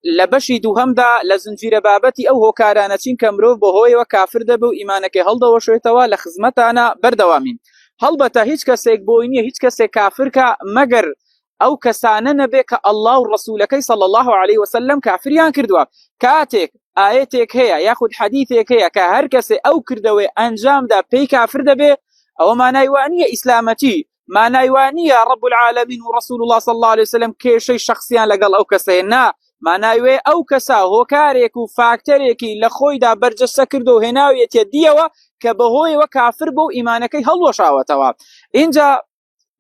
لبشي دوهمدا لزنجير بابتي أو هوكارانة كمرو بهوي وكافر دبو إيمانك هلدا وشويتوا لخزمتانا بردوامين هلبتا هيچ كسيك بوينية هيچ كسيك كافرك مگر أو كساننا بك الله ورسولك صلى الله عليه وسلم كافريان كردوا كاتك آياتك هي ياخد حديثك هي كهر كسي أو كردوي أنجام دا بي كافر دبي أو ما نايوانية إسلامتي ما نايوانية رب العالمين ورسول الله صلى الله عليه وسلم كيشي شخصيان لقل أو كسينا ما نايوي أو كسا هوكاريك وفاكتريك لخويدا برجسة كردو هناوية يديوا كبهوي وكافر بو إيمانكي هل وشاوتوا إنجا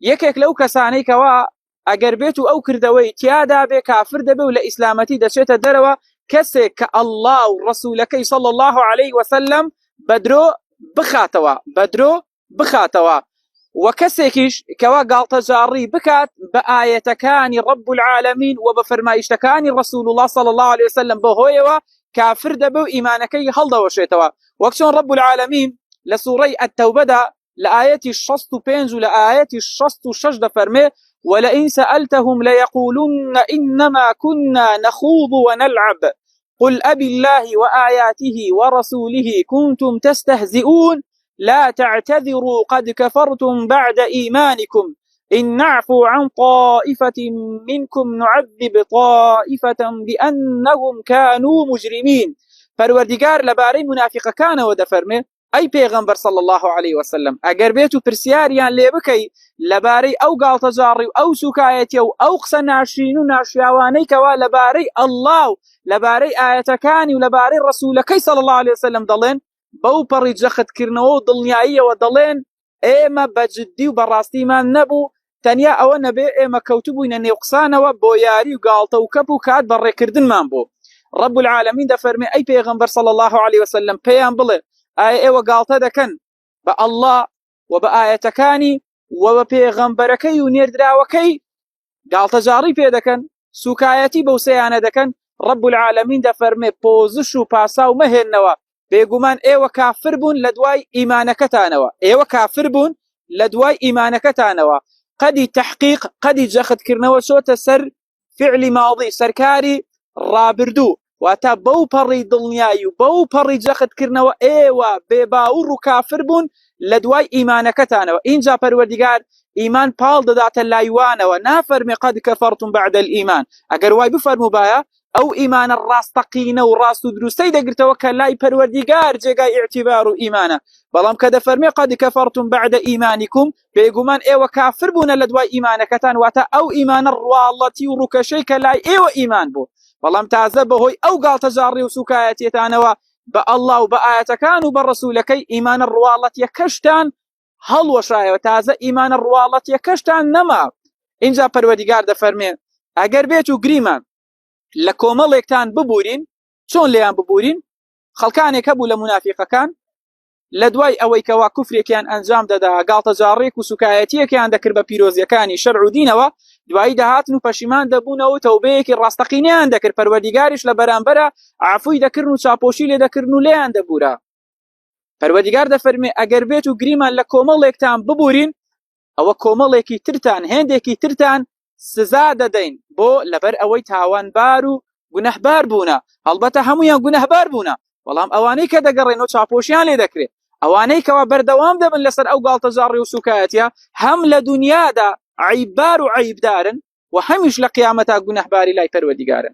يكيك لو كسانيك وا أجر بيتو أو كردوي تيادا بي كافر دبو لإسلامتي دشيت دروا كسك الله ورسولك صلى الله عليه وسلم بدرو بخاتوا وكسكيش كوا قالت جاري بكات بآيتكان رب العالمين وبفرمايشتكان رسول الله صلى الله عليه وسلم بهويوا كافر دبو إيمانكي هلدا وشيتوا وكشون رب العالمين لسوري التوبة دا لآيات الشست بينج لآيات الشست شجد فرمي ولئن سألتهم ليقولن إنما كنا نخوض ونلعب قل أبي الله وآياته ورسوله كنتم تستهزئون لا تعتذروا قد كفرتم بعد إيمانكم إن نعفو عن طائفة منكم نعذب طائفة بأنهم كانوا مجرمين فالوردقار لباري منافق كان ودفرمه أي پیغمبر صلى الله عليه وسلم اگر بيتو پرسياريان ليبكي لباري أو قالت جاري أو سكايتي أو قصة ناشينو ناشياواني كوا لباري الله لباري آياتكاني ولباري رسولكي صلى الله عليه وسلم ضلين بو بري جخت كرنو ضلنيائية وضلين ايما بجدي وبراستي ما نبو تانيا او نبي ايما كوتبو إنني قصانا وبوياري وقالت وكبو كاد بري كردن مانبو رب العالمين دا فرمي أي پیغمبر صلى الله عليه وسلم بيان بلي آية وقالت دكن بالله وبآياتكاني وبپیغمبركي ونيردراوكي قالت جاري بيدكن سكايتي بوسيانا دكن رب العالمين دا فرمي بوزشو باساو مهنوا بيقومان ايوه كافر بون لدواي إيمانكتانوا ايوه كافر بون لدواي إيمانكتانوا قد تحقيق قد جاخد كرنوا شوت سر فعل ماضي سركاري رابردو واتا بو بري دلنيايو بو بري جاخد كرنوا ايوه بباورو كافر بون لدواي إيمانكتانوا إنجا پروردگار إيمان پال دادات اللايوانوا نافرمي قد كفرتم بعد الإيمان اگر واي بفرمو بايا أو إيمان الراستقين والراس دروسي دقرت وكلاي پروردگار جاي اعتبار إيمانا بلام كده فرمي قد كفرتم بعد إيمانكم بيقومان ايوه كافر بون لدواي إيمانكتان واتا أو إيمان الروالتي وركشي كلاي ايوه إيمان بو بلام تعذبه هوي أو قال تجاري وسكايتي تانوا بالله وبآياتكان وبالرسولكي إيمان الروالتي كشتان هل وشاية وتازا إيمان الروالتي كشتان نما إنجا پروردگار ده فرمي اگر بيتو گريمان لكوماليكتان ببورين شون ليان ببورين خلقانك هبو لمنافقكان لدواي اويكوا كفري كان انجام دادا قالت جاريك وسكايتي كان ذكر ببيروزيا كان شرع دينوا دواي دهاتنو پشیمان دبونو توبيك الراستقينيان ذكر پروردگارش لبرانبرا عفوي ذكرنو چاپوشي لذكرنو ليان دبورا پروردگار ده فرمي اگر بيتو گريمان لكوماليكتان ببورين او كوماليكي ترتان هندكي ترتان سزا دەدەین بۆ لەبەر ئەوەی تاوانبار و گونەهبار بوونە هەڵبەتە هەمویان گونەهبار بوونە بەڵام ئەوانەی کە دەگەڕێنەوە چاپۆشیان لێ دەکرێت ئەوانەی کەوا بەردەوام دەبن لەسەر ئەو گاڵتەجاڕی و سوکایەتیە هەم لە دونیادا عیببار و عیبدارن و هەمیش لە قیامەتا گونەهباری لای پەروەردگارن